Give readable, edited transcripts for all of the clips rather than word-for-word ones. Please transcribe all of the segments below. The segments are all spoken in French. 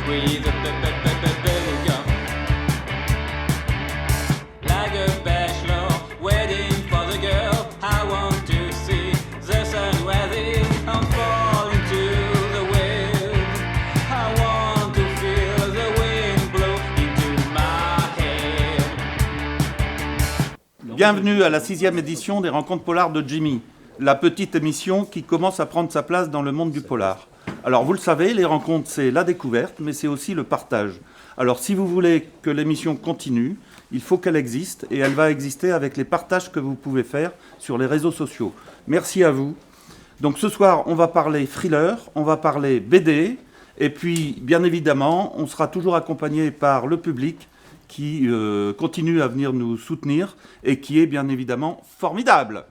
with a belly gun. Like a bachelor waiting for the girl, I want to see the sun rising and fall into the wind. I want to feel the wind blow into my head. Bienvenue à la 6e édition des Rencontres Polars de Jimmy, la petite émission qui commence à prendre sa place dans le monde du polar. Alors vous le savez, les rencontres c'est la découverte, mais c'est aussi le partage. Alors si vous voulez que l'émission continue, il faut qu'elle existe, et elle va exister avec les partages que vous pouvez faire sur les réseaux sociaux. Merci à vous. Donc ce soir, on va parler thriller, on va parler BD, et puis bien évidemment, on sera toujours accompagné par le public qui continue à venir nous soutenir et qui est bien évidemment formidable.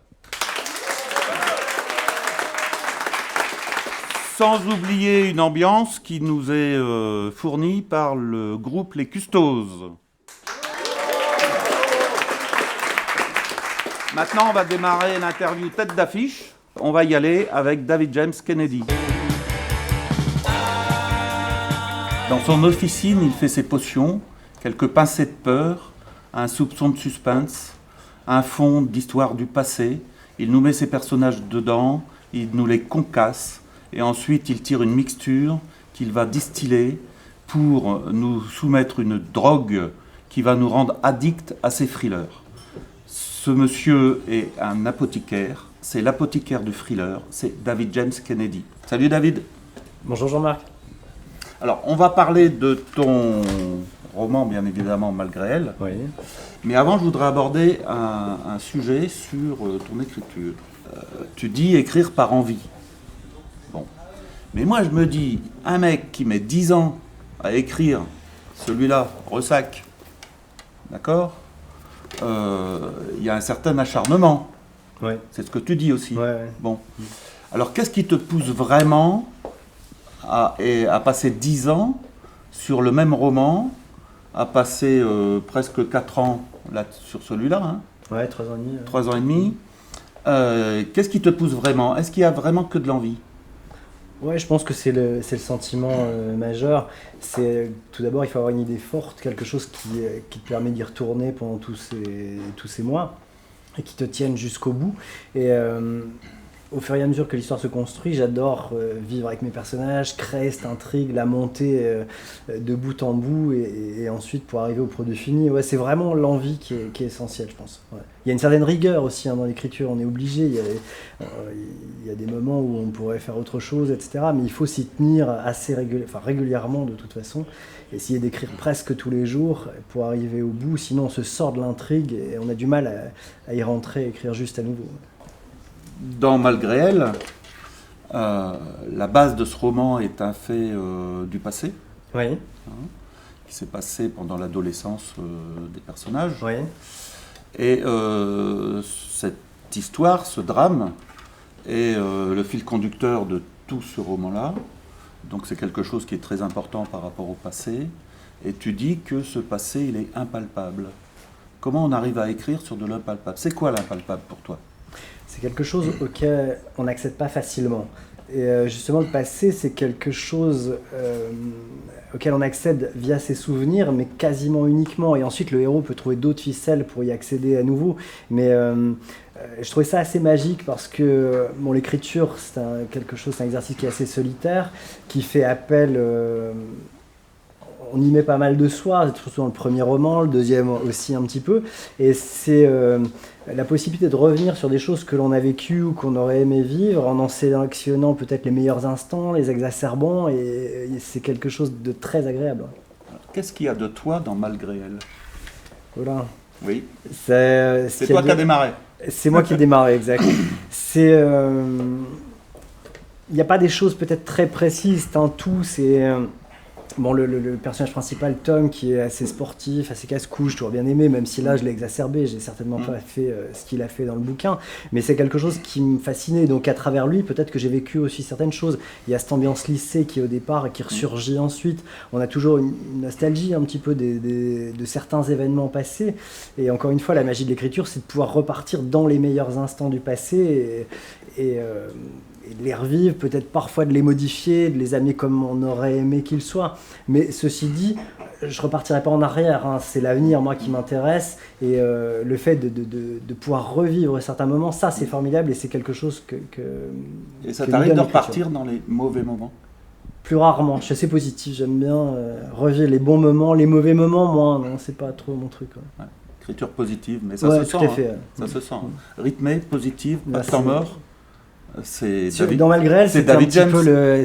Sans oublier une ambiance qui nous est fournie par le groupe Les Custos. Maintenant, on va démarrer l'interview tête d'affiche. On va y aller avec David James Kennedy. Dans son officine, il fait ses potions, quelques pincées de peur, un soupçon de suspense, un fond d'histoire du passé. Il nous met ses personnages dedans, il nous les concasse. Et ensuite, il tire une mixture qu'il va distiller pour nous soumettre une drogue qui va nous rendre addicts à ces thrillers. Ce monsieur est un apothicaire, c'est l'apothicaire du thriller, c'est David James Kennedy. Salut David. Bonjour Jean-Marc. Alors, on va parler de ton roman, bien évidemment, Malgré elle. Oui. Mais avant, je voudrais aborder un sujet sur ton écriture. Tu dis écrire par envie. Bon. Mais moi, je me dis, un mec qui met 10 ans à écrire celui-là, Ressac, d'accord, il y a un certain acharnement. Oui. C'est ce que tu dis aussi. Ouais. Bon. Alors, qu'est-ce qui te pousse vraiment à passer 10 ans sur le même roman, à passer presque 4 ans là, sur celui-là, hein, Ouais, 3 ans et demi. 3 ans et demi. Qu'est-ce qui te pousse vraiment? Est-ce qu'il y a vraiment que de l'envie? Ouais, je pense que c'est le sentiment majeur. C'est tout d'abord, il faut avoir une idée forte, quelque chose qui te permet d'y retourner pendant tous ces mois et qui te tienne jusqu'au bout. Et au fur et à mesure que l'histoire se construit, j'adore vivre avec mes personnages, créer cette intrigue, la monter de bout en bout et ensuite pour arriver au produit fini. Ouais, c'est vraiment l'envie qui est essentielle, je pense. Ouais. Il y a une certaine rigueur aussi dans l'écriture, on est obligé. Il y a des moments où on pourrait faire autre chose, etc. Mais il faut s'y tenir assez régulièrement de toute façon. Essayer d'écrire presque tous les jours pour arriver au bout, sinon on se sort de l'intrigue et on a du mal à y rentrer et écrire juste à nouveau. Dans Malgré elle, la base de ce roman est un fait du passé, Oui. qui s'est passé pendant l'adolescence des personnages. Oui. Et cette histoire, ce drame, est le fil conducteur de tout ce roman-là. Donc c'est quelque chose qui est très important par rapport au passé. Et tu dis que ce passé, il est impalpable. Comment on arrive à écrire sur de l'impalpable? C'est quoi l'impalpable pour toi? C'est quelque chose auquel on n'accède pas facilement. Et justement, le passé, c'est quelque chose auquel on accède via ses souvenirs, mais quasiment uniquement. Et ensuite, le héros peut trouver d'autres ficelles pour y accéder à nouveau. Mais je trouvais ça assez magique parce que l'écriture, c'est un exercice qui est assez solitaire, qui fait appel... on y met pas mal de soi, surtout dans le premier roman, le deuxième aussi un petit peu. Et c'est la possibilité de revenir sur des choses que l'on a vécues ou qu'on aurait aimé vivre en sélectionnant peut-être les meilleurs instants, les exacerbants, et c'est quelque chose de très agréable. Qu'est-ce qu'il y a de toi dans Malgré elle? Voilà. Oui. C'est toi qui as démarré. C'est moi qui ai démarré, exact. C'est... il n'y a pas des choses peut-être très précises, c'est un tout, c'est... Bon, le personnage principal, Tom, qui est assez sportif, assez casse-cou, j'ai toujours bien aimé, même si là je l'ai exacerbé, j'ai certainement pas fait ce qu'il a fait dans le bouquin, mais c'est quelque chose qui me fascinait, donc à travers lui, peut-être que j'ai vécu aussi certaines choses. Il y a cette ambiance lycée qui est au départ et qui ressurgit ensuite. On a toujours une nostalgie un petit peu de certains événements passés, et encore une fois, la magie de l'écriture, c'est de pouvoir repartir dans les meilleurs instants du passé et et de les revivre, peut-être parfois de les modifier, de les amener comme on aurait aimé qu'ils soient. Mais ceci dit, je repartirai pas en arrière, hein. C'est l'avenir, moi, qui m'intéresse. Et le fait de pouvoir revivre certains moments, ça, c'est formidable et c'est quelque chose que Et ça que t'arrive nous de donne repartir dans les mauvais moments? plus rarement. Je suis assez positif, j'aime bien revivre les bons moments, les mauvais moments, moi, non, c'est pas trop mon truc. Ouais. Ouais. Écriture positive, mais ça Ouais, se tout sent. à fait. Ça se sent. Rythmée, positive, pas de Merci. temps mort. C'est David, Dans Malgré elle, c'est c'était David James.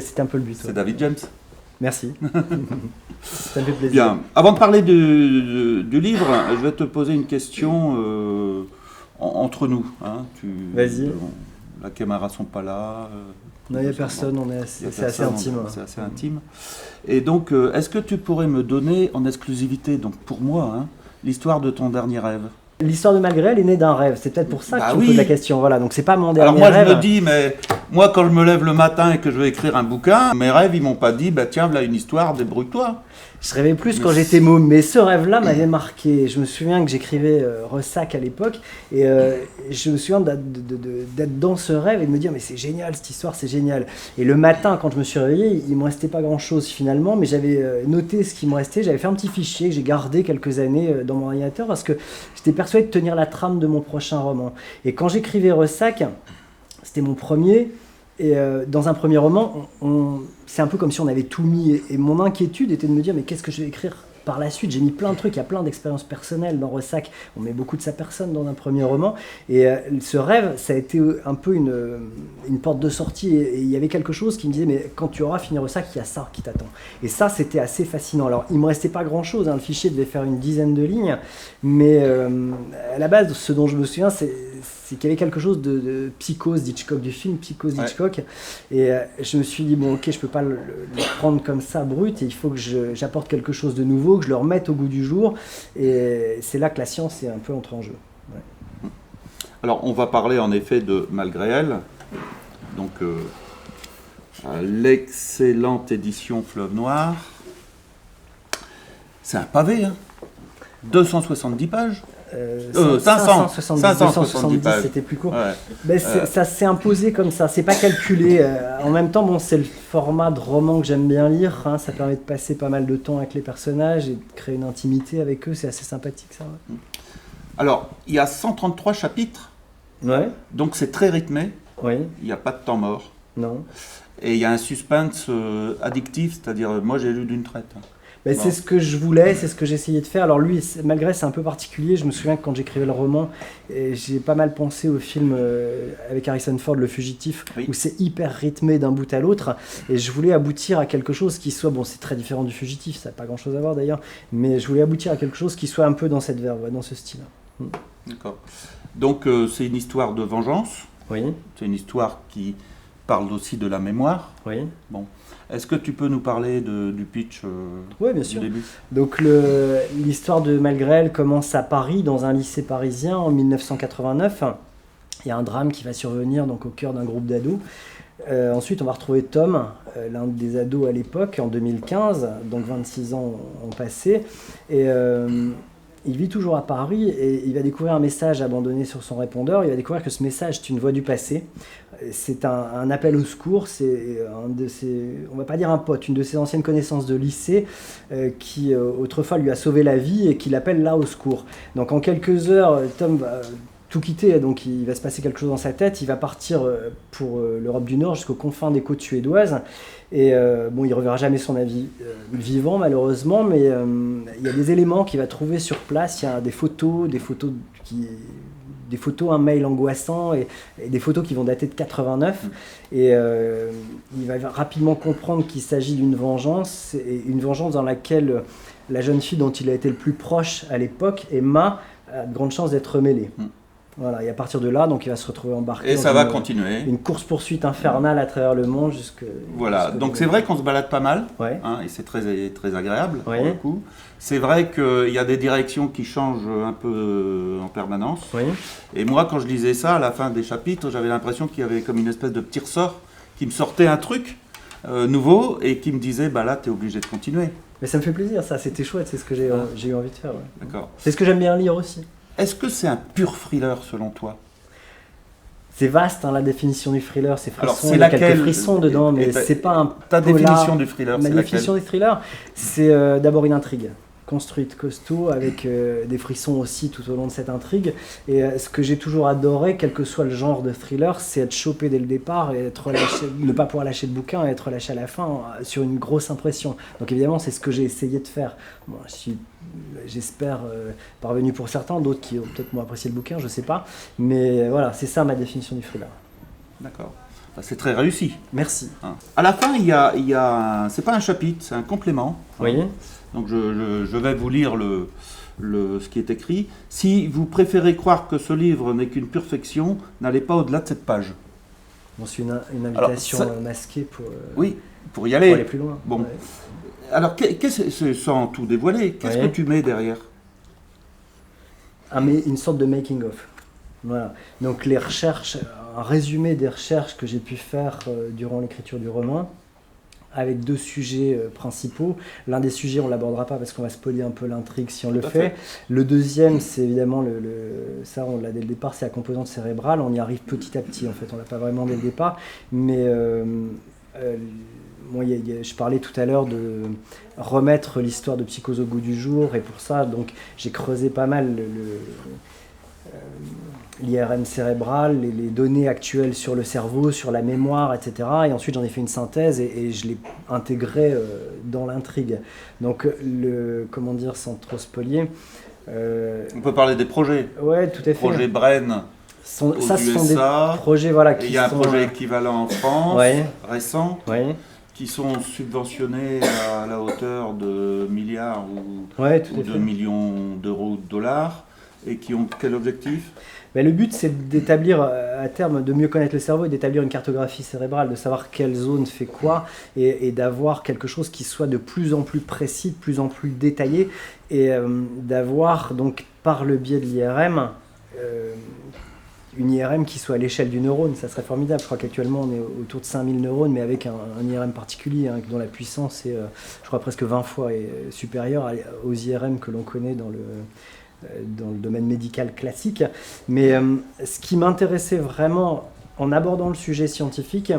c'était un peu le but. c'est Ouais. David James. Merci. Ça me fait plaisir. Bien. Avant de parler du livre, je vais te poser une question entre nous. Hein. Vas-y. La caméra sont pas là. Non, il n'y a personne, Il y a c'est assez personne, intime. C'est assez intime. Et donc, est-ce que tu pourrais me donner en exclusivité, donc pour moi, hein, l'histoire de ton dernier rêve? L'histoire de Malgré elle est née d'un rêve. C'est peut-être pour ça que Bah tu me oui. poses la question. Voilà, donc c'est pas mon dernier Alors moi, rêve. je me dis, mais moi, quand je me lève le matin et que je vais écrire un bouquin, mes rêves, ils m'ont pas dit, bah tiens, voilà une histoire, débrouille-toi. Je rêvais plus Mais quand j'étais môme, mais ce rêve-là m'avait marqué. Je me souviens que j'écrivais Ressac à l'époque, et je me souviens d'être dans ce rêve et de me dire mais c'est génial cette histoire, c'est génial. Et le matin, quand je me suis réveillé, il me restait pas grand-chose finalement, mais j'avais noté ce qui me restait. J'avais fait un petit fichier que j'ai gardé quelques années dans mon ordinateur parce que j'étais persuadé de tenir la trame de mon prochain roman. Et quand j'écrivais Ressac, c'était mon premier. Et dans un premier roman, c'est un peu comme si on avait tout mis. Et mon inquiétude était de me dire, mais qu'est-ce que je vais écrire par la suite? J'ai mis plein de trucs, il y a plein d'expériences personnelles dans Ressac. On met beaucoup de sa personne dans un premier roman. Et ce rêve, ça a été un peu une porte de sortie. Et il y avait quelque chose qui me disait, mais quand tu auras fini Ressac, il y a ça qui t'attend. Et ça, c'était assez fascinant. Alors, il me restait pas grand-chose. Hein. Le fichier devait faire une dizaine de lignes. Mais à la base, ce dont je me souviens, c'est qu'il y avait quelque chose de Psychose d'Hitchcock, du film Psychose d'Hitchcock. Et je me suis dit, bon, ok, je peux pas le prendre comme ça brut, et il faut que j'apporte quelque chose de nouveau, que je le remette au goût du jour. Et c'est là que la science est un peu entrée en jeu. Ouais. Alors, on va parler en effet de Malgré elle, donc l'excellente édition Fleuve Noir. C'est un pavé, hein. 270 pages. 570 pages. C'était plus court. Ouais. Ben, ça s'est imposé comme ça, c'est pas calculé. En même temps, bon, c'est le format de roman que j'aime bien lire. Hein. Ça permet de passer pas mal de temps avec les personnages et de créer une intimité avec eux. C'est assez sympathique, ça. Ouais. Alors, il y a 133 chapitres, Ouais. donc c'est très rythmé. Oui. Il n'y a pas de temps mort. Non. Et il y a un suspense addictif, c'est-à-dire, moi j'ai lu d'une traite. Ben, Bon. c'est ce que je voulais, c'est ce que j'ai essayé de faire. Alors lui, malgré c'est un peu particulier. Je me souviens que quand j'écrivais le roman, j'ai pas mal pensé au film avec Harrison Ford, Le Fugitif, Oui. où c'est hyper rythmé d'un bout à l'autre. Et je voulais aboutir à quelque chose qui soit, bon, c'est très différent du Fugitif, ça n'a pas grand-chose à voir d'ailleurs, mais je voulais aboutir à quelque chose qui soit un peu dans cette verve, ouais, dans ce style. D'accord. Donc c'est une histoire de vengeance, Oui, c'est une histoire qui parle aussi de la mémoire. oui. Est-ce que tu peux nous parler du pitch Ouais, bien du sûr. début? Donc l'histoire de Malgré elle commence à Paris, dans un lycée parisien, en 1989. Il y a un drame qui va survenir donc, au cœur d'un groupe d'ados. Ensuite, on va retrouver Tom, l'un des ados à l'époque, en 2015, donc 26 ans ont passé. Et il vit toujours à Paris et il va découvrir un message abandonné sur son répondeur. Il va découvrir que ce message est une voix du passé. C'est un appel au secours. C'est un de ses, on va pas dire un pote, une de ses anciennes connaissances de lycée qui autrefois lui a sauvé la vie et qui l'appelle là au secours. Donc en quelques heures, Tom va tout quitter, donc il va se passer quelque chose dans sa tête. Il va partir pour l'Europe du Nord jusqu'aux confins des côtes suédoises. Et bon, il ne reverra jamais son avis vivant malheureusement, mais il y a des éléments qu'il va trouver sur place. Il y a des photos, un mail angoissant et des photos qui vont dater de 89. Et il va rapidement comprendre qu'il s'agit d'une vengeance, et une vengeance dans laquelle la jeune fille dont il a été le plus proche à l'époque, Emma, a de grandes chances d'être mêlée. Voilà, et à partir de là, donc il va se retrouver embarqué Et dans ça va continuer. une course-poursuite infernale à travers le monde jusque... Voilà, donc c'est vrai qu'on se balade pas mal, Ouais. hein, et c'est très, très agréable Ouais. pour le coup. C'est vrai qu'il y a des directions qui changent un peu en permanence. Oui. Et moi, quand je lisais ça, à la fin des chapitres, j'avais l'impression qu'il y avait comme une espèce de petit ressort qui me sortait un truc nouveau et qui me disait, bah là, tu es obligé de continuer. Mais ça me fait plaisir, ça, c'était chouette, c'est ce que j'ai eu envie de faire. Ouais. D'accord. C'est ce que j'aime bien lire aussi. Est-ce que c'est un pur thriller selon toi? C'est vaste, hein, la définition du thriller, c'est Alors, frisson, c'est il y a laquelle, quelques frissons dedans, mais c'est pas un Ta polar. définition du thriller, Ma c'est définition laquelle? du thriller, c'est d'abord une intrigue construite costaud, avec des frissons aussi tout au long de cette intrigue. Et ce que j'ai toujours adoré, quel que soit le genre de thriller, c'est être chopé dès le départ et être relâché, ne pas pouvoir lâcher le bouquin et être relâché à la fin sur une grosse impression. Donc évidemment, c'est ce que j'ai essayé de faire. Bon, j'espère parvenu pour certains, d'autres qui ont peut-être moins apprécié le bouquin, je sais pas. Mais voilà, c'est ça ma définition du thriller. D'accord. Bah, c'est très réussi. Merci. Hein. À la fin, il y a c'est pas un chapitre, c'est un complément. Vous voyez ? Donc je vais vous lire ce qui est écrit. Si vous préférez croire que ce livre n'est qu'une pure fiction, n'allez pas au-delà de cette page. Bon, c'est une invitation Alors, ça... masquée pour, oui, pour y pour aller. aller plus loin. Bon. Ouais. Alors, sans tout dévoiler, qu'est-ce Ouais. que tu mets derrière? Une sorte de making-of. Voilà. Donc les recherches, un résumé des recherches que j'ai pu faire durant l'écriture du roman, avec deux sujets principaux. L'un des sujets, on ne l'abordera pas parce qu'on va spoiler un peu l'intrigue si on le fait. Le deuxième, c'est évidemment, ça on l'a dès le départ, c'est la composante cérébrale. On y arrive petit à petit, en fait, on ne l'a pas vraiment dès le départ. Mais moi, je parlais tout à l'heure de remettre l'histoire de Psychose au goût du jour, et pour ça, donc, j'ai creusé pas mal l'IRM cérébral, les données actuelles sur le cerveau, sur la mémoire, etc. Et ensuite, j'en ai fait une synthèse et je l'ai intégré dans l'intrigue. Donc, comment dire, sans trop spoiler... On peut parler des projets. Ouais, tout à fait. Projet Bren aux Ça, ce sont des USA. projets, voilà, Et il y a un projet équivalent en France, Ouais. récent, Ouais, qui sont subventionnés à la hauteur de milliards ouais, tout ou à de fait. millions d'euros, de dollars, et qui ont quel objectif? Mais le but, c'est d'établir, à terme, de mieux connaître le cerveau et d'établir une cartographie cérébrale, de savoir quelle zone fait quoi, et d'avoir quelque chose qui soit de plus en plus précis, de plus en plus détaillé, et d'avoir, donc, par le biais de l'IRM, une IRM qui soit à l'échelle du neurone. Ça serait formidable. Je crois qu'actuellement, on est autour de 5000 neurones, mais avec un IRM particulier, hein, dont la puissance est, je crois, presque 20 fois supérieure aux IRM que l'on connaît dans le domaine médical classique. Mais ce qui m'intéressait vraiment en abordant le sujet scientifique,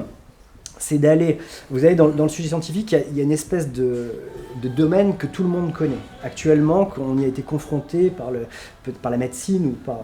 c'est d'aller... Vous savez, dans le sujet scientifique, il y a une espèce de domaine que tout le monde connaît. Actuellement, on y a été confronté par la médecine ou par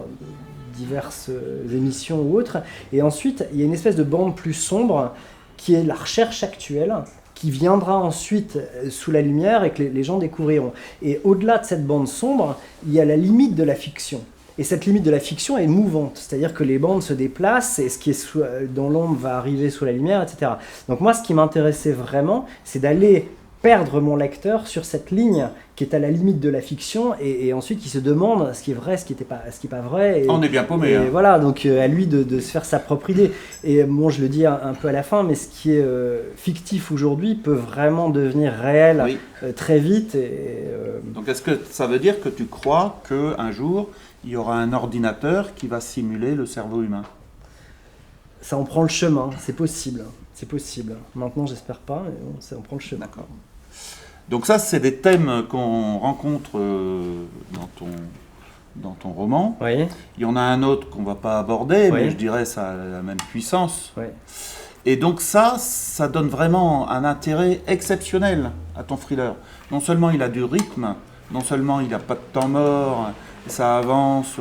diverses émissions ou autres. Et ensuite, il y a une espèce de bande plus sombre qui est la recherche actuelle, qui viendra ensuite sous la lumière et que les gens découvriront. Et au-delà de cette bande sombre, il y a la limite de la fiction. Et cette limite de la fiction est mouvante, c'est-à-dire que les bandes se déplacent et ce qui est dans l'ombre va arriver sous la lumière, etc. Donc moi, ce qui m'intéressait vraiment, c'est d'aller perdre mon lecteur sur cette ligne qui est à la limite de la fiction et ensuite qui se demande ce qui est vrai, ce qui est pas vrai. On est bien paumé. Et Hein. voilà, donc à lui de se faire sa propre idée. Et bon, je le dis un peu à la fin, mais ce qui est fictif aujourd'hui peut vraiment devenir réel Oui. très vite. Donc est-ce que ça veut dire que tu crois qu'un jour, il y aura un ordinateur qui va simuler le cerveau humain? Ça en prend le chemin, c'est possible. C'est possible. Maintenant, j'espère pas, mais bon, ça en prend le chemin. D'accord. Donc ça, c'est des thèmes qu'on rencontre dans ton roman. Oui, Il y en a un autre qu'on ne va pas aborder, Oui. mais je dirais ça a la même puissance. oui. Et donc ça donne vraiment un intérêt exceptionnel à ton thriller. Non seulement il a du rythme, non seulement il n'a pas de temps mort, ça avance,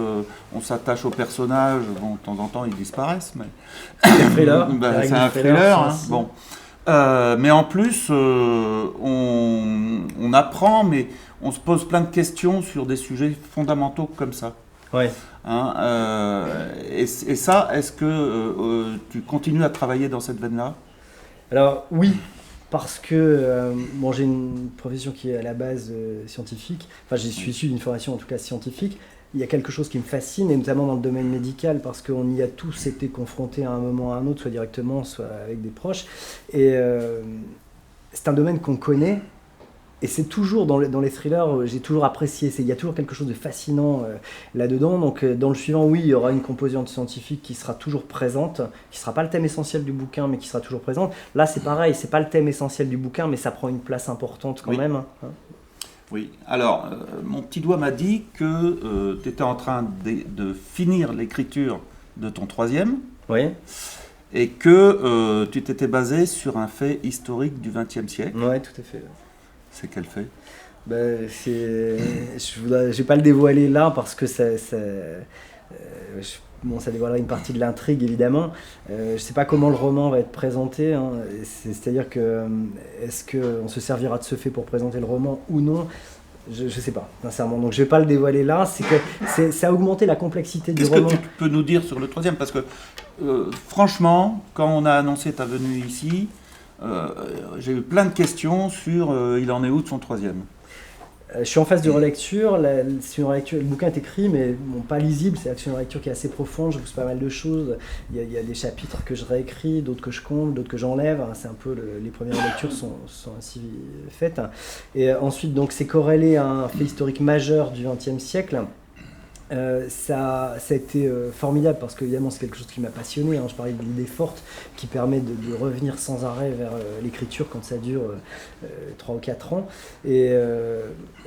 on s'attache aux personnages, bon, de temps en temps ils disparaissent, mais C'est un thriller. ben, La c'est règle un du thriller, thriller. c'est Hein, ainsi. bon. Mais en plus, on apprend, mais on se pose plein de questions sur des sujets fondamentaux comme ça. Oui. Hein, et ça, est-ce que tu continues à travailler dans cette veine-là? Alors oui, parce que bon, j'ai une profession qui est à la base scientifique. Enfin, je suis issu d'une formation en tout cas scientifique. Il y a quelque chose qui me fascine, et notamment dans le domaine médical, parce qu'on y a tous été confrontés à un moment ou à un autre, soit directement, soit avec des proches. Et c'est un domaine qu'on connaît. Et c'est toujours, dans les thrillers, j'ai toujours apprécié. Il y a toujours quelque chose de fascinant là-dedans. Donc, dans le suivant, oui, il y aura une composante scientifique qui sera toujours présente, qui ne sera pas le thème essentiel du bouquin, mais qui sera toujours présente. Là, c'est pareil, c'est pas le thème essentiel du bouquin, mais ça prend une place importante quand Oui. même. Hein. Oui. Alors, mon petit doigt m'a dit que tu étais en train de finir l'écriture de ton troisième. Oui, et que tu t'étais basé sur un fait historique du XXe siècle. ouais, tout à fait. C'est quel fait? Je vais pas le dévoiler là parce que ça dévoilerait une partie de l'intrigue évidemment. Je sais pas comment le roman va être présenté, hein. C'est-à-dire que est-ce qu'on se servira de ce fait pour présenter le roman ou non? Je sais pas, sincèrement. Donc je vais pas le dévoiler là. Ça a augmenté la complexité du Qu'est-ce roman. que tu peux nous dire sur le troisième? Parce que franchement, quand on a annoncé ta venue ici, j'ai eu plein de questions sur il en est où de son troisième? Je suis en phase de relecture. C'est une relecture. Le bouquin est écrit, mais bon, pas lisible. C'est une relecture qui est assez profonde. Je pousse pas mal de choses. Il y a des chapitres que je réécris, d'autres que je comble, d'autres que j'enlève. C'est un peu les premières lectures sont ainsi faites. Et ensuite, donc, c'est corrélé à un fait historique majeur du XXe siècle. Ça a été formidable parce que évidemment c'est quelque chose qui m'a passionné, hein. Je parlais de l'idée forte qui permet de revenir sans arrêt vers l'écriture quand ça dure 3 ou 4 ans, et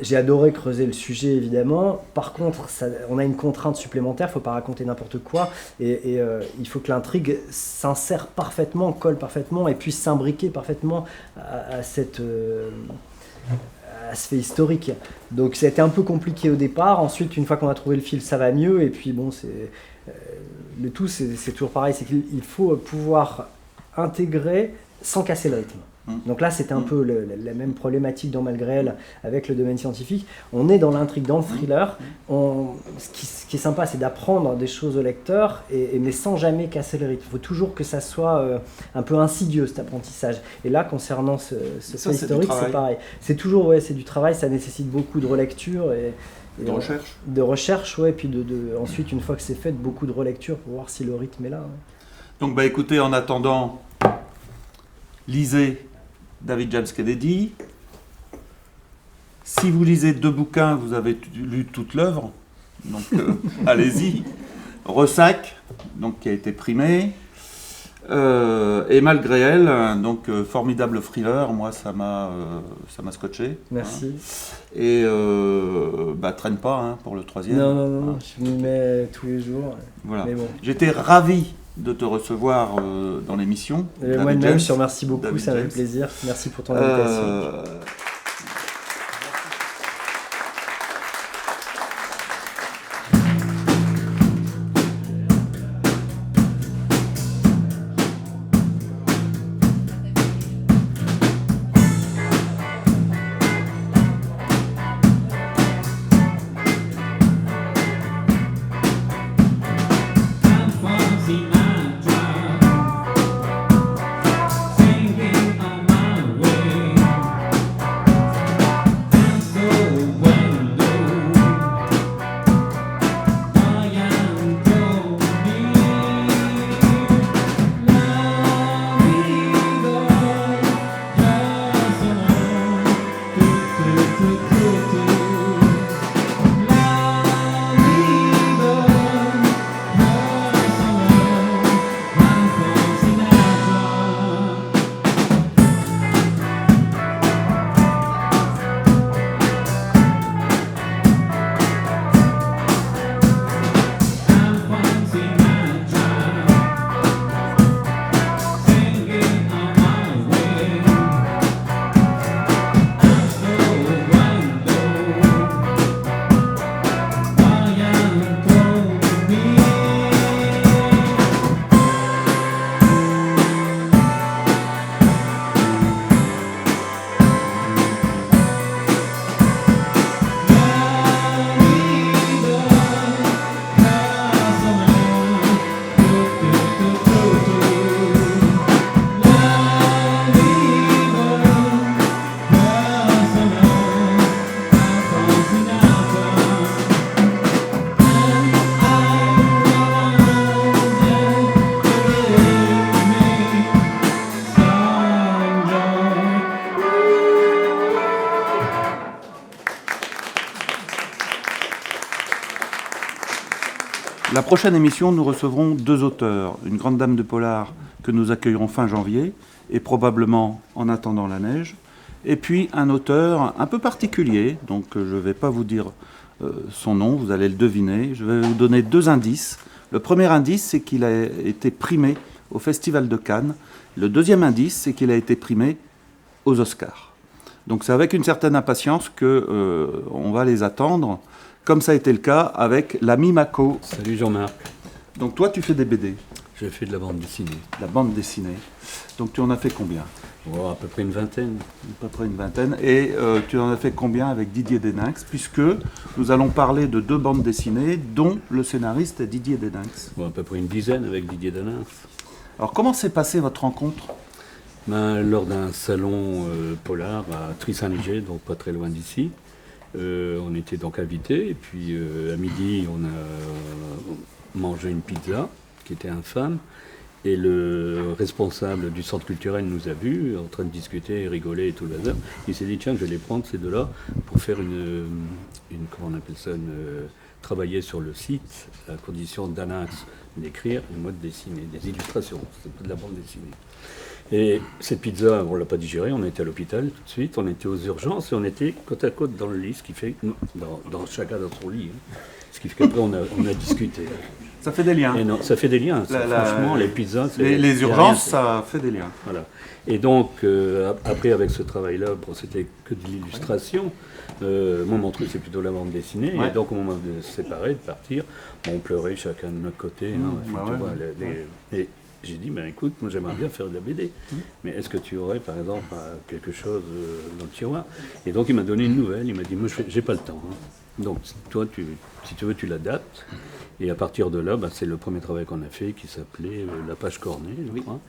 j'ai adoré creuser le sujet évidemment. Par contre on a une contrainte supplémentaire, il ne faut pas raconter n'importe quoi, et il faut que l'intrigue s'insère parfaitement, colle parfaitement et puisse s'imbriquer parfaitement à ce fait historique. Donc ça a été un peu compliqué au départ. Ensuite, une fois qu'on a trouvé le fil, ça va mieux. Et puis bon, le tout, c'est toujours pareil, c'est qu'il faut pouvoir intégrer sans casser le rythme. Donc là, c'était un peu la même problématique dans Malgré elle avec le domaine scientifique. On est dans l'intrigue, dans le thriller. Ce qui est sympa, c'est d'apprendre des choses au lecteur, mais sans jamais casser le rythme. Il faut toujours que ça soit un peu insidieux, cet apprentissage. Et là, concernant ce fait historique, c'est pareil. C'est toujours c'est du travail, ça nécessite beaucoup de relecture et recherche. De recherche, ouais, puis ensuite, une fois que c'est fait, beaucoup de relecture pour voir si le rythme est là. Ouais. Donc écoutez, en attendant, lisez David James Kennedy. Si vous lisez 2 bouquins, vous avez lu toute l'œuvre. Donc allez-y. Ressac, donc qui a été primé. Et Malgré elle, donc formidable thriller. Moi, ça m'a scotché. Merci. Hein. Et traîne pas hein, pour le troisième. Non, je m'y mets tous les jours. Voilà. Mais bon. J'étais ravi de te recevoir dans l'émission. Moi-même, je te remercie beaucoup, David ça m'a fait James. plaisir. Merci pour ton invitation. La prochaine émission, nous recevrons 2 auteurs. Une grande dame de polar que nous accueillerons fin janvier, et probablement En attendant la neige. Et puis un auteur un peu particulier, donc je ne vais pas vous dire son nom, vous allez le deviner. Je vais vous donner 2 indices. Le premier indice, c'est qu'il a été primé au Festival de Cannes. Le deuxième indice, c'est qu'il a été primé aux Oscars. Donc c'est avec une certaine impatience qu'on va les attendre, comme ça a été le cas avec l'ami Mako. Salut Jean-Marc. Donc toi, tu fais des BD, J'ai fait de la bande dessinée. la bande dessinée. Donc tu en as fait combien? Oh, à peu près une vingtaine. À peu près une vingtaine. Et tu en as fait combien avec Didier Deninx? Puisque nous allons parler de 2 bandes dessinées, dont le scénariste est Didier Deninx. Bon, à peu près une dizaine avec Didier Deninx. Alors comment s'est passée votre rencontre? Lors d'un salon polar à Try-Saint-Léger, donc pas très loin d'ici. On était donc invités, et puis à midi, on a mangé une pizza, qui était infâme. Et le responsable du centre culturel nous a vus, en train de discuter, rigoler et tout le bazar. Il s'est dit, tiens, je vais les prendre ces deux-là pour faire comment on appelle ça, travailler sur le site, à condition d'Anax, d'écrire une mode dessinée, des illustrations, c'est pas de la bande dessinée. Et cette pizza, on ne l'a pas digérée, on était à l'hôpital tout de suite, on était aux urgences et on était côte à côte dans le lit, ce qui fait, dans chacun dans son lit, hein, ce qui fait qu'après on a discuté. Ça fait des liens. Et non, ça fait des liens, ça, franchement, les pizzas... Les urgences, ça fait des liens. Voilà. Et donc, après, avec ce travail-là, bon, c'était que de l'illustration. Moi, mon truc, c'est plutôt la bande dessinée. Ouais. Et donc, au moment de se séparer, de partir, on pleurait chacun de notre côté. Hein, tu vois, et j'ai dit, ben, écoute, moi, j'aimerais bien faire de la BD. Mais est-ce que tu aurais, par exemple, quelque chose dans le tiroir? Et donc, il m'a donné une nouvelle. Il m'a dit, moi, j'ai pas le temps. Hein. Donc, toi, si tu veux, tu l'adaptes. Et à partir de là, c'est le premier travail qu'on a fait qui s'appelait La Page Cornée, je crois.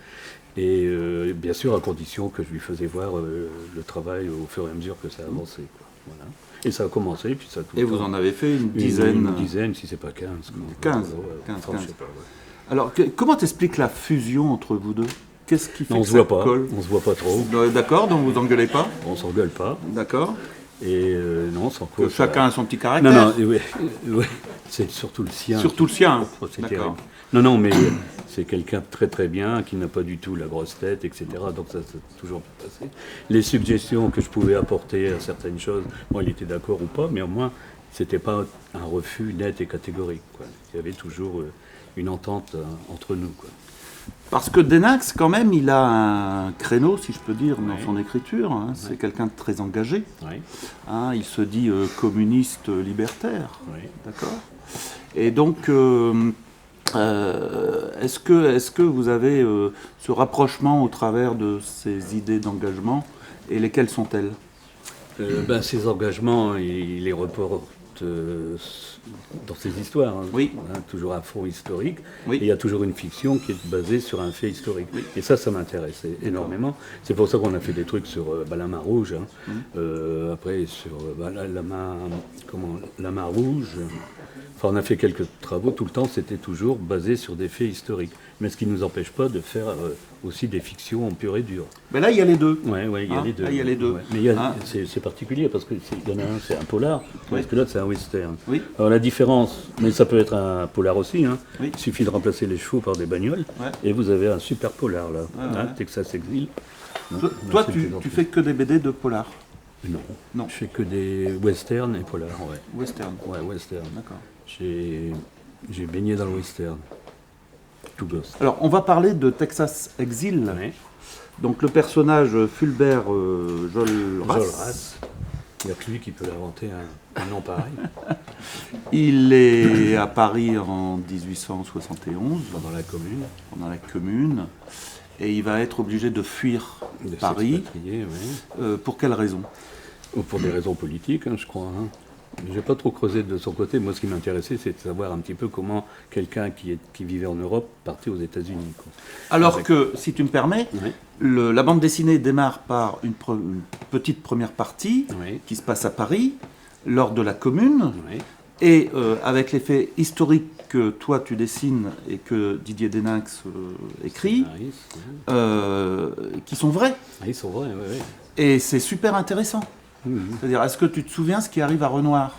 Et bien sûr, à condition que je lui faisais voir le travail au fur et à mesure que ça avançait. Quoi. Voilà. Et ça a commencé, puis ça a tout. Et vous en avez fait une dizaine? Une dizaine, si c'est pas 15. 15. Alors, comment t'expliques la fusion entre vous deux? Qu'est-ce qui fait on que se voit ça pas, colle? on se voit pas trop. D'accord, donc vous engueulez pas? On s'engueule pas. D'accord. Et non, sans Que cause. chacun a son petit caractère? Non, ouais, c'est surtout le sien. Surtout le sien. Oh, c'est D'accord. terrible. Non, mais c'est quelqu'un de très très bien, qui n'a pas du tout la grosse tête, etc. Donc ça s'est toujours bien passé. Les suggestions que je pouvais apporter à certaines choses, bon, il était d'accord ou pas, mais au moins, c'était pas un refus net et catégorique. Quoi. Il y avait toujours une entente entre nous. Quoi. Parce que Deninx, quand même, il a un créneau, si je peux dire, dans son écriture. Hein. C'est quelqu'un de très engagé. Ouais. Hein, il se dit communiste libertaire. Ouais. D'accord. Et donc, est-ce que vous avez ce rapprochement au travers de ces idées d'engagement, et lesquelles sont-elles? Ces engagements, il les reporte dans ses histoires. Hein. Oui. Hein, toujours un fond historique. Oui. Et il y a toujours une fiction qui est basée sur un fait historique. Oui. Et ça m'intéresse énormément. C'est pour ça qu'on a fait des trucs sur la main rouge. Hein. Après, sur la main rouge. Enfin, on a fait quelques travaux. Tout le temps, c'était toujours basé sur des faits historiques. Mais ce qui ne nous empêche pas de faire aussi des fictions en pur et dur. Mais là, il y a les deux. Oui, il y a les deux. Là, il y a les deux. Ouais. Mais c'est particulier parce qu'il y en a un, c'est un polar, parce que l'autre, c'est un western. Oui. Alors la différence, mais ça peut être un polar aussi, hein. Oui. Il suffit de remplacer les chevaux par des bagnoles, Ouais. et vous avez un super polar là, Ouais. Texas Exil. Toi, tu fais que des BD de polar? Non. Non. Je fais que des westerns et polars, ouais. Western. Ouais, western. D'accord. J'ai baigné dans le western. Tout gosse. Alors, on va parler de Texas Exil. Ouais. Donc, le personnage Fulbert Jolras. Jolras. Il n'y a que lui qui peut inventer un nom pareil. Il est à Paris en 1871, Dans la commune. pendant la Commune, et il va être obligé de fuir De Paris. s'expatrier, ouais. Pour quelle raison? Ou pour des raisons politiques, hein, je crois. Hein. Je n'ai pas trop creusé de son côté. Moi, ce qui m'intéressait, c'est de savoir un petit peu comment quelqu'un qui vivait en Europe partait aux États-Unis. Quoi. Alors que, si tu me permets, Oui. la bande dessinée démarre par une petite première partie Oui. qui se passe à Paris, lors de la Commune, Oui. et avec les faits historiques que toi tu dessines et que Didier Deninx écrit, qui sont vrais. Ah, ils sont vrais, oui, oui. Et c'est super intéressant. C'est-à-dire, est-ce que tu te souviens ce qui arrive à Renoir?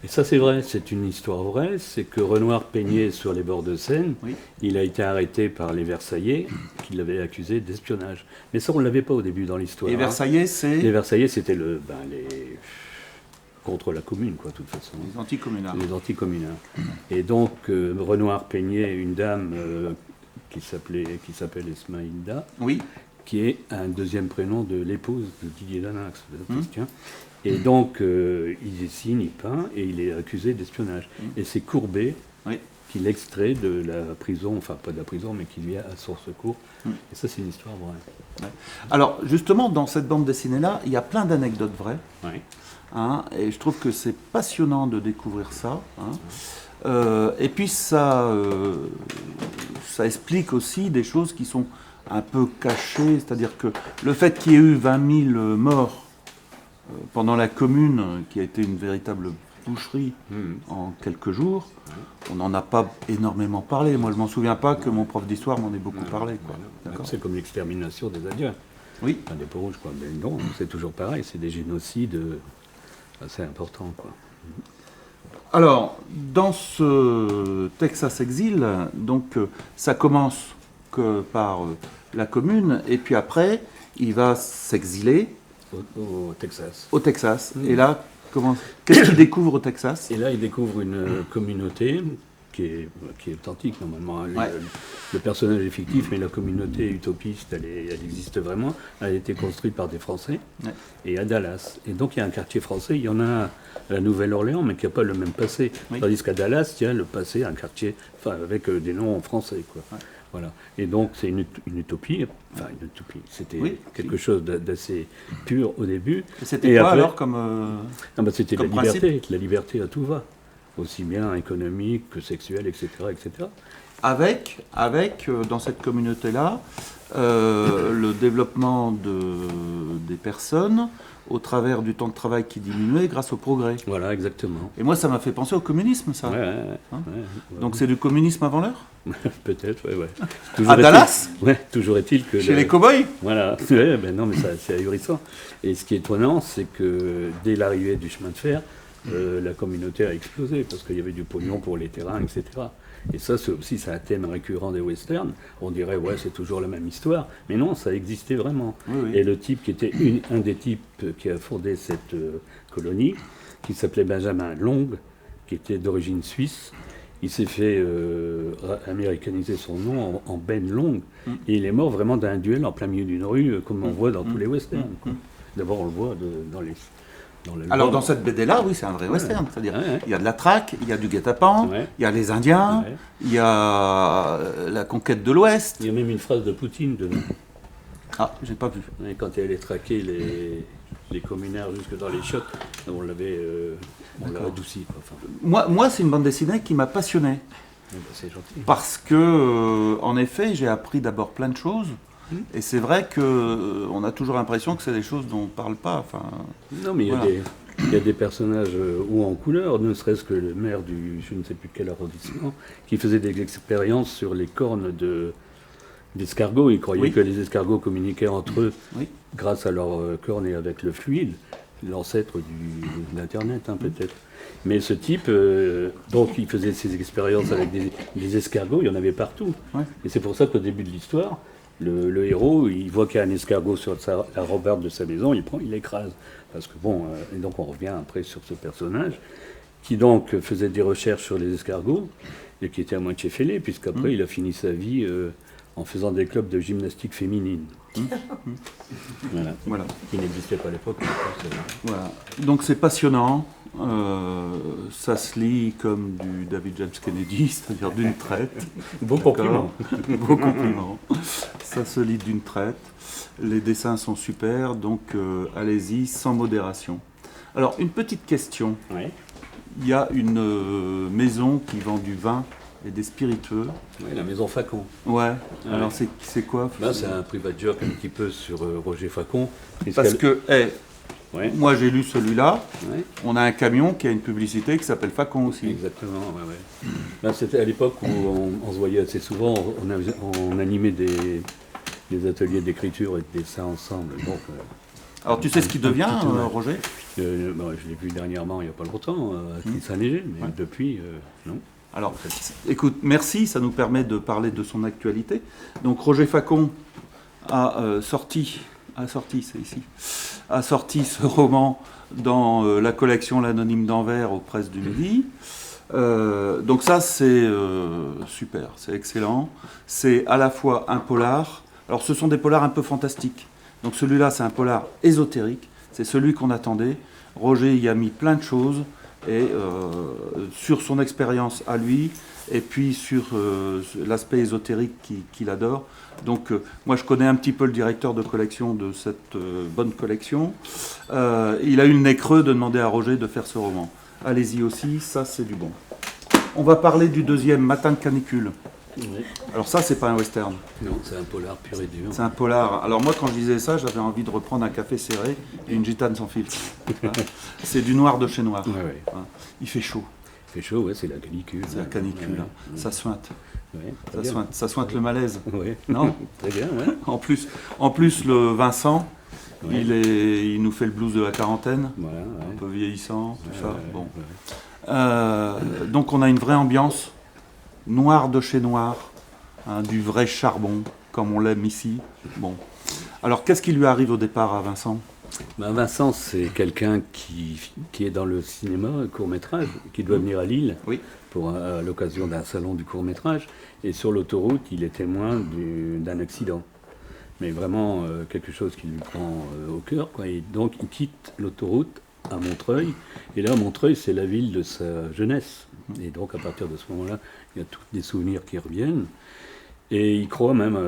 Et ça, c'est vrai, c'est une histoire vraie. C'est que Renoir peignait sur les bords de Seine. Oui. Il a été arrêté par les Versaillais qui l'avaient accusé d'espionnage. Mais ça, on ne l'avait pas au début dans l'histoire. Et hein. Versaillais, c'est... Les Versaillais, c'était contre la commune, quoi, de toute façon. Les anticommunards. Les anticommunards. Et donc, Renoir peignait une dame qui s'appelle Esmaïda, Oui. qui est un deuxième prénom de l'épouse de Didier Danax, le Baptistien. Et donc, il dessine, il peint, et il est accusé d'espionnage. Et c'est Courbet Oui. qui l'extrait de la prison, enfin pas de la prison, mais qui vient à son secours. Et ça, c'est une histoire vraie. Alors, justement, dans cette bande dessinée-là, il y a plein d'anecdotes vraies. Ouais. Hein, et je trouve que c'est passionnant de découvrir ça. Hein. Et puis, ça explique aussi des choses qui sont un peu cachées. C'est-à-dire que le fait qu'il y ait eu 20 000 morts pendant la commune, qui a été une véritable boucherie en quelques jours, on n'en a pas énormément parlé. Moi, je m'en souviens pas que mon prof d'histoire m'en ait beaucoup parlé. Quoi. D'accord. C'est comme l'extermination des Indiens, Oui. enfin, des Peaux-Rouges, quoi. Mais non, c'est toujours pareil, c'est des génocides assez importants, quoi. Alors, dans ce Texas Exil, donc, ça commence que par la commune, et puis après, il va s'exiler Au Texas. au Texas. Et là, qu'est-ce qu'il découvre au Texas? Et là, il découvre une communauté qui est authentique, normalement. Hein. Le personnage est fictif, mais la communauté utopiste, elle existe vraiment. Elle a été construite par des Français, et à Dallas. Et donc, il y a un quartier français, il y en a à la Nouvelle-Orléans, mais qui n'a pas le même passé. Oui. Tandis qu'à Dallas, il y a le passé, un quartier, enfin, avec des noms français, quoi. Voilà. Et donc, c'est une utopie. Enfin, une utopie. C'était quelque chose d'assez pur au début. Et c'était quoi après, alors comme c'était la comme liberté à tout va. Aussi bien économique que sexuelle, etc. etc. Avec dans cette communauté-là, le développement des personnes au travers du temps de travail qui diminuait grâce au progrès. Voilà, exactement. Et moi, ça m'a fait penser au communisme, ça. Ouais. Donc c'est du communisme avant l'heure? Peut-être, ouais. À Dallas? Toujours est-il que... Chez les cow-boys? Voilà, non, mais c'est ahurissant. Et ce qui est étonnant, c'est que dès l'arrivée du chemin de fer, la communauté a explosé, parce qu'il y avait du pognon pour les terrains, etc. Et ça, c'est un thème récurrent des westerns. On dirait, c'est toujours la même histoire. Mais non, ça existait vraiment. Oui. Et le type qui était un des types qui a fondé cette colonie, qui s'appelait Benjamin Long, qui était d'origine suisse, il s'est fait américaniser son nom en Ben Long. Et il est mort vraiment d'un duel en plein milieu d'une rue, comme on voit dans tous les westerns. D'abord, on le voit dans les... Alors dans cette BD-là, oui, c'est un vrai western. C'est-à-dire, il y a de la traque, il y a du guet-apens, il y a les Indiens, il y a la conquête de l'Ouest. Il y a même une phrase de Poutine dedans. Ah, j'ai pas vu. Et quand il allait traquer les communards jusque dans les chiottes, on l'a adouci. Enfin, Moi, c'est une bande dessinée qui m'a passionné. c'est gentil. Parce que, en effet, j'ai appris d'abord plein de choses. Et c'est vrai qu'on a toujours l'impression que c'est des choses dont on ne parle pas. Enfin, non, mais il y a des personnages hauts en couleur, ne serait-ce que le maire du je ne sais plus quel arrondissement, qui faisait des expériences sur les cornes d'escargots. Il croyait que les escargots communiquaient entre eux grâce à leurs cornes et avec le fluide, l'ancêtre de l'Internet, peut-être. Mais ce type, donc il faisait ses expériences avec des escargots, il y en avait partout. Et c'est pour ça qu'au début de l'histoire, le héros, il voit qu'il y a un escargot sur la rambarde de sa maison, il l'écrase. Parce que et donc on revient après sur ce personnage, qui donc faisait des recherches sur les escargots, et qui était à moitié fêlé, puisqu'après il a fini sa vie en faisant des clubs de gymnastique féminine. Voilà. Qui n'existait pas à l'époque. Voilà. Donc c'est passionnant. Ça se lit comme du David James Kennedy, c'est-à-dire d'une traite. Beau compliment. Beau compliment. Ça se lit d'une traite. Les dessins sont super, donc allez-y sans modération. Alors, une petite question. Il y a une maison qui vend du vin et des spiritueux. Oui, la maison Facon. Alors, c'est quoi? C'est un private joke un petit peu sur Roger Facon. Parce que, moi j'ai lu celui-là, on a un camion qui a une publicité qui s'appelle Facon aussi. Exactement, c'était à l'époque où on se voyait assez souvent, on animait des ateliers d'écriture et de dessin ensemble. Donc, alors tu sais ce qu'il devient, Roger? Je l'ai vu dernièrement, il n'y a pas longtemps, à Saint-Léger, mais depuis, non. Alors, écoute, merci, ça nous permet de parler de son actualité. Donc Roger Facon a sorti a sorti, c'est ici, a sorti ce roman dans la collection L'Anonyme d'Anvers aux Presses du Midi. Donc ça, c'est super, c'est excellent. C'est à la fois un polar. Alors ce sont des polars un peu fantastiques. Donc celui-là, c'est un polar ésotérique. C'est celui qu'on attendait. Roger y a mis plein de choses. Et sur son expérience à lui, et puis sur l'aspect ésotérique qu'il adore. Donc moi je connais un petit peu le directeur de collection de cette bonne collection. Il a eu le nez creux de demander à Roger de faire ce roman. Allez-y aussi, ça c'est du bon. On va parler du deuxième, Matin de canicule. Oui. Alors ça c'est pas un western. Non, c'est un polar pur et dur. C'est un polar. Alors moi quand je disais ça, j'avais envie de reprendre un café serré et une gitane sans filtre. Hein. C'est du noir de chez noir. Ouais, ouais. Hein. Il fait chaud. Il fait chaud, ouais, c'est la canicule. C'est la canicule. Hein. Ça sointe. Ouais, Ça sointe le malaise. Ouais. Non. Très bien, ouais. En plus, le Vincent, Ouais. il nous fait le blues de la quarantaine, Voilà, un ouais. peu vieillissant, tout ça. Ouais, Bon. ouais. Donc on a une vraie ambiance, noir de chez noir, hein, du vrai charbon, comme on l'aime ici. Bon. Alors qu'est-ce qui lui arrive au départ à Vincent ? Ben, Vincent, c'est quelqu'un qui est dans le cinéma, court-métrage, qui doit venir à Lille Oui. à l'occasion d'un salon du court-métrage. Et sur l'autoroute, il est témoin d'un accident. Mais vraiment quelque chose qui lui prend au cœur, quoi. Et donc, il quitte l'autoroute à Montreuil. Et là, Montreuil, c'est la ville de sa jeunesse. Et donc, à partir de ce moment-là, il y a tous des souvenirs qui reviennent. Et il croit même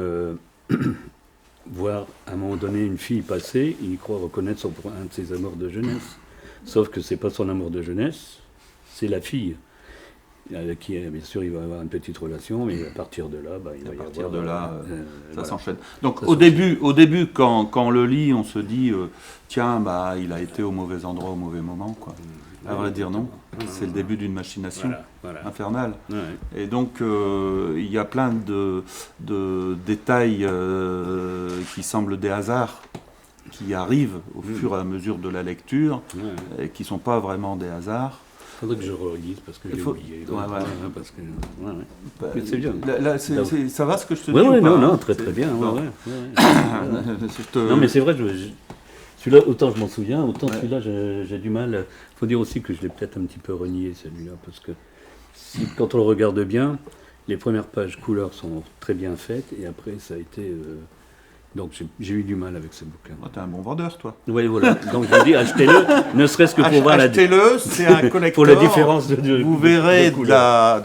voir à un moment donné une fille passer, il croit reconnaître un de ses amours de jeunesse. Sauf que c'est pas son amour de jeunesse, c'est la fille. Avec qui, bien sûr, il va avoir une petite relation, mais à partir de là, il va y avoir... Ça voilà. s'enchaîne. Donc Ça au début quand on le lit, on se dit, tiens, il a été au mauvais endroit au mauvais moment, quoi. À vrai dire, non. C'est le début d'une machination Voilà. infernale. Ouais. Et donc, il y a plein de détails qui semblent des hasards qui arrivent au fur et à mesure de la lecture Ouais. et qui ne sont pas vraiment des hasards. Il faudrait que je relise parce que je l'ai oublié. Ouais. Parce que, Bah, mais c'est bien. Là, ça va ce que je te dis Oui, ou pas, non, hein très bien. Bon. Je te- Non, mais c'est vrai, celui-là, autant je m'en souviens, autant Ouais. celui-là, j'ai du mal. Il faut dire aussi que je l'ai peut-être un petit peu renié, celui-là, parce que quand on le regarde bien, les premières pages couleurs sont très bien faites, et après, ça a été... donc, j'ai eu du mal avec ce bouquin. Oh, t'es un bon vendeur, toi. Oui, voilà. Donc, je dis, achetez-le, ne serait-ce que pour voir Achetez-le, c'est un collector. pour la différence de Vous verrez de couleurs.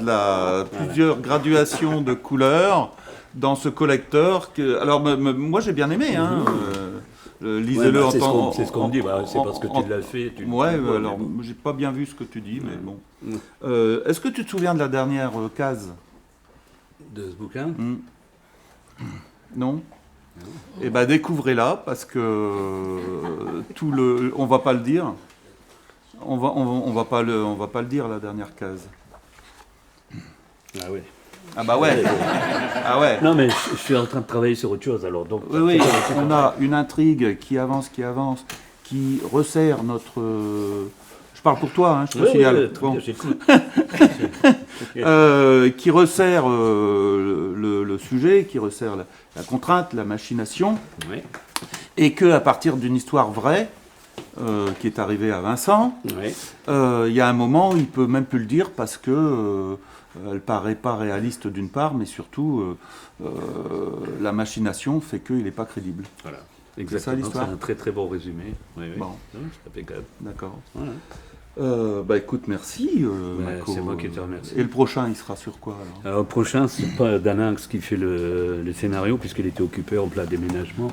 plusieurs gradations de couleurs dans ce collector. Alors, moi, j'ai bien aimé. Hein, lisez-le en temps. C'est ce qu'on me dit, c'est parce que tu l'as fait. Ouais, alors, j'ai pas bien vu ce que tu dis, mais bon. Est-ce que tu te souviens de la dernière case ? De ce bouquin. Non ? Eh ben découvrez-la parce que on va pas le dire. On va pas le dire la dernière case. Ah oui. Ah bah ouais. Ah ouais. Non, mais je suis en train de travailler sur autre chose, alors donc... Oui, on a une intrigue qui avance, qui resserre notre... Je parle pour toi, hein, je te signale. Bon. Qui resserre le sujet, qui resserre la contrainte, la machination, Ouais. et qu'à partir d'une histoire vraie, qui est arrivée à Vincent, Ouais. il y a un moment où il ne peut même plus le dire parce que elle paraît pas réaliste d'une part, mais surtout la machination fait qu'il n'est pas crédible. Voilà. ça, Exactement. l'histoire. C'est un très très bon résumé. Oui, oui. Bon. Non, c'est impeccable. D'accord. Voilà. Écoute, merci. Marco. c'est moi qui te remercie. Et le prochain, il sera sur quoi alors ? Alors, le prochain, c'est pas Daninx qui fait le scénario, puisqu'il était occupé en plein déménagement.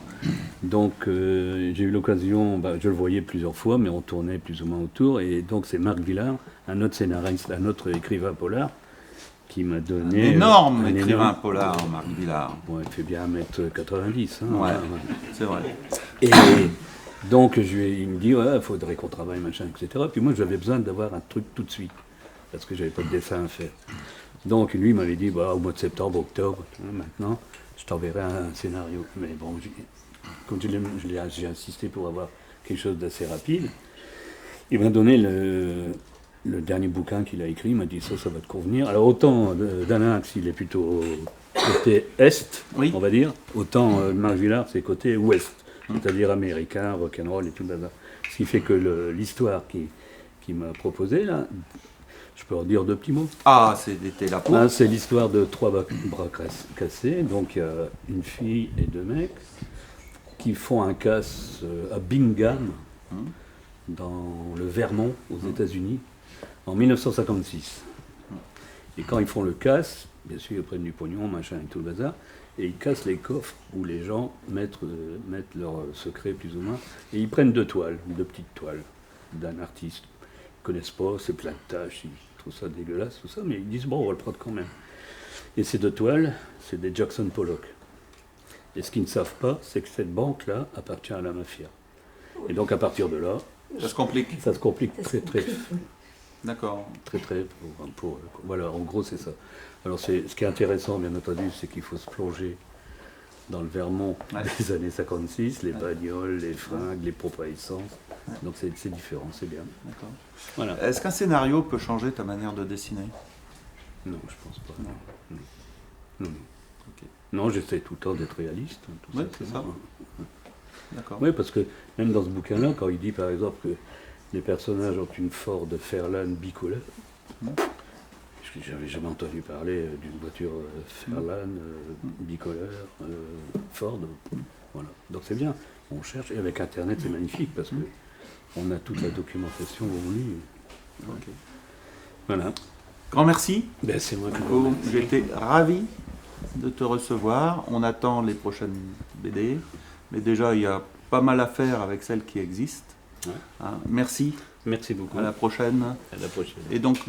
Donc, j'ai eu l'occasion, je le voyais plusieurs fois, mais on tournait plus ou moins autour. Et donc, c'est Marc Villard, un autre scénariste, un autre écrivain polar, qui m'a donné... Un énorme un écrivain énorme- polar, Marc Villard. Bon, il fait bien 1m90. Hein, Ouais, c'est vrai. Et donc, il me dit, il faudrait qu'on travaille, machin, etc. Puis moi, j'avais besoin d'avoir un truc tout de suite, parce que j'avais pas de dessin à faire. Donc, lui, il m'avait dit, au mois de septembre, octobre, maintenant, je t'enverrai un scénario. Mais bon, comme j'ai insisté pour avoir quelque chose d'assez rapide, il m'a donné le dernier bouquin qu'il a écrit, il m'a dit, ça va te convenir. Alors, autant Daninx, il est plutôt côté est, Oui. on va dire, autant Marc Villard, c'est côté ouest. c'est-à-dire américain, rock'n'roll et tout le bazar. Ce qui fait que l'histoire qui m'a proposé, là, je peux en dire 2 petits mots. Ah, c'était la peau. Là, c'est l'histoire de 3 bras cassés, donc il y a une fille et 2 mecs qui font un casse à Bingham, dans le Vermont, aux États-Unis, en 1956. Et quand ils font le casse, bien sûr, ils prennent du pognon, machin et tout le bazar, et ils cassent les coffres où les gens mettent leurs secrets, plus ou moins, et ils prennent 2 toiles, 2 petites toiles d'un artiste. Ils ne connaissent pas, c'est plein de taches, ils trouvent ça dégueulasse, tout ça, mais ils disent, bon, on va le prendre quand même. Et ces 2 toiles, c'est des Jackson Pollock. Et ce qu'ils ne savent pas, c'est que cette banque-là appartient à la mafia. Et donc à partir de là, Ça se complique. ça se complique très très D'accord. voilà, en gros c'est ça. Alors ce qui est intéressant bien entendu, c'est qu'il faut se plonger dans le Vermont des années 56, les bagnoles, les fringues, les pompes à essence. Donc c'est différent, c'est bien. D'accord. Voilà. Est-ce qu'un scénario peut changer ta manière de dessiner? Non, je pense pas. Non. Non. Ok. Non, j'essaie tout le temps d'être réaliste. Tout Oui, ça, c'est ça. bon. D'accord. Oui, parce que même dans ce bouquin-là, quand il dit par exemple que les personnages ont une Ford Fairlane bicolore, parce que j'avais jamais entendu parler d'une voiture Fairlane bicolore, Ford, voilà. Donc c'est bien, on cherche, et avec Internet c'est magnifique, parce que on a toute la documentation au lit. Ok. Voilà. Grand merci. Ben, c'est moi qui Oh, j'ai été ravi de te recevoir. On attend les prochaines BD. Mais déjà, il y a pas mal à faire avec celles qui existent. Ouais. Hein, merci. Merci beaucoup. À la prochaine. À la prochaine. Et donc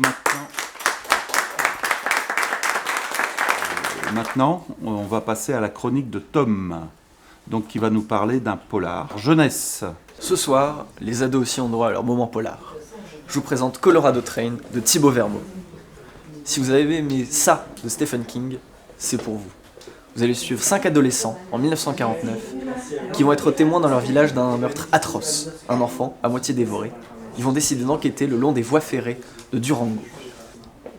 maintenant, on va passer à la chronique de Tom, donc qui va nous parler d'un polar jeunesse. Ce soir, les ados aussi ont droit à leur moment polar. Je vous présente Colorado Train de Thibaut Vermeau. Si vous avez aimé ça de Stephen King, c'est pour vous. Vous allez suivre 5 adolescents en 1949 qui vont être témoins dans leur village d'un meurtre atroce. Un enfant, à moitié dévoré. Ils vont décider d'enquêter le long des voies ferrées de Durango.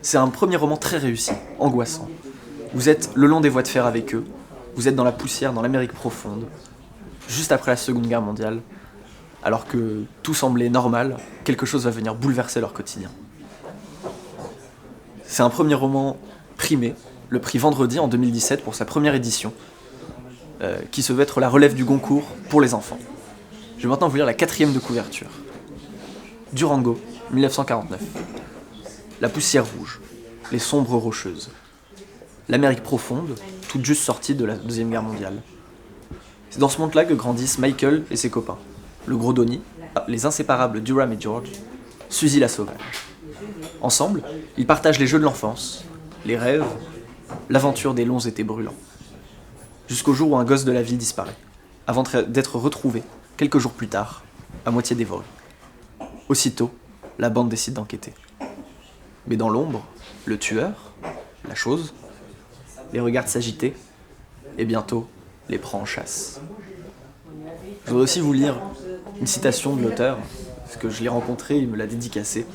C'est un premier roman très réussi, angoissant. Vous êtes le long des voies de fer avec eux, vous êtes dans la poussière, dans l'Amérique profonde, juste après la Seconde Guerre mondiale, alors que tout semblait normal, quelque chose va venir bouleverser leur quotidien. C'est un premier roman primé, le prix Vendredi en 2017 pour sa première édition, qui se veut être la relève du Goncourt pour les enfants. Je vais maintenant vous lire la 4e de couverture. Durango, 1949. La poussière rouge, les sombres rocheuses. L'Amérique profonde, toute juste sortie de la Deuxième Guerre mondiale. C'est dans ce monde-là que grandissent Michael et ses copains. Le gros Donnie, les inséparables Durham et George, Suzy la sauvage. Ensemble, ils partagent les jeux de l'enfance, les rêves, l'aventure des longs étés brûlants. Jusqu'au jour où un gosse de la ville disparaît, avant d'être retrouvé, quelques jours plus tard, à moitié dévoré. Aussitôt, la bande décide d'enquêter. Mais dans l'ombre, le tueur, la chose, les regarde s'agiter, et bientôt, les prend en chasse. Je voudrais aussi vous lire une citation de l'auteur, parce que je l'ai rencontré, il me l'a dédicacé.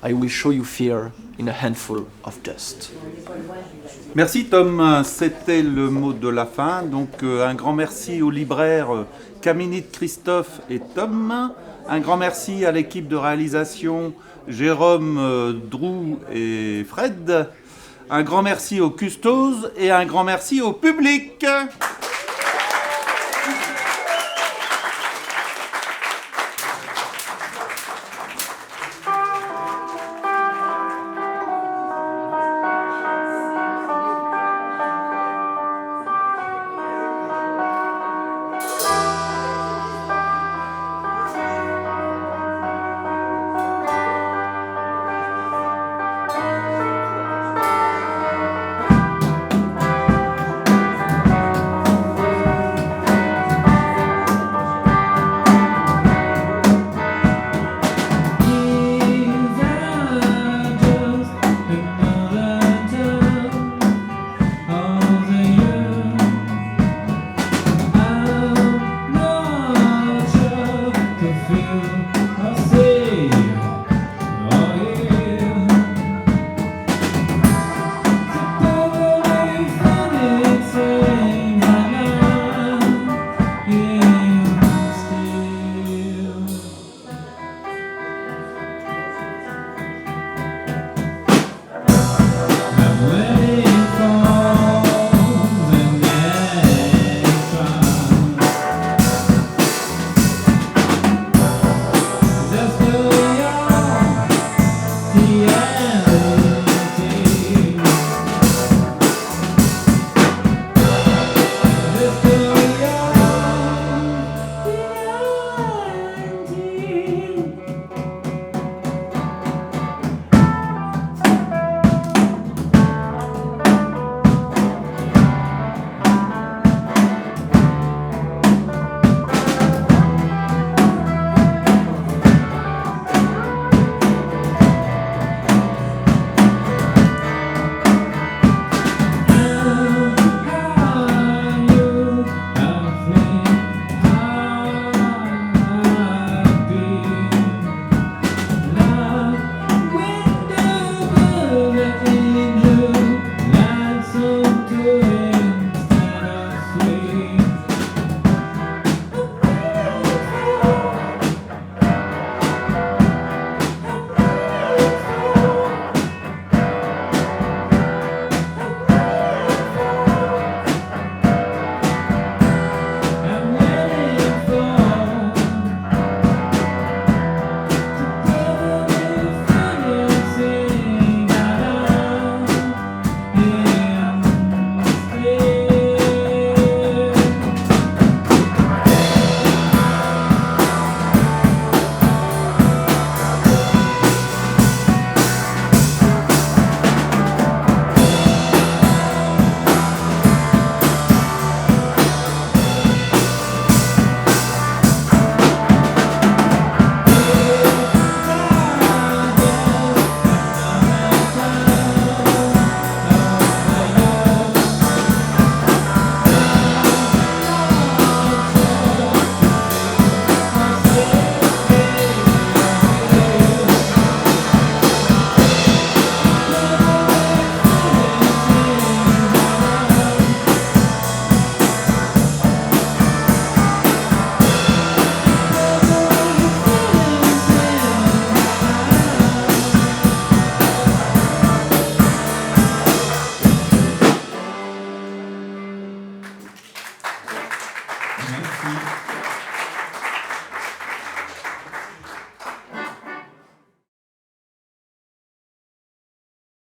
I will show you fear in a handful of dust. Merci Tom, c'était le mot de la fin. Donc un grand merci aux libraires Caminite, Christophe et Tom. Un grand merci à l'équipe de réalisation Jérôme, Drew et Fred. Un grand merci aux custos et un grand merci au public.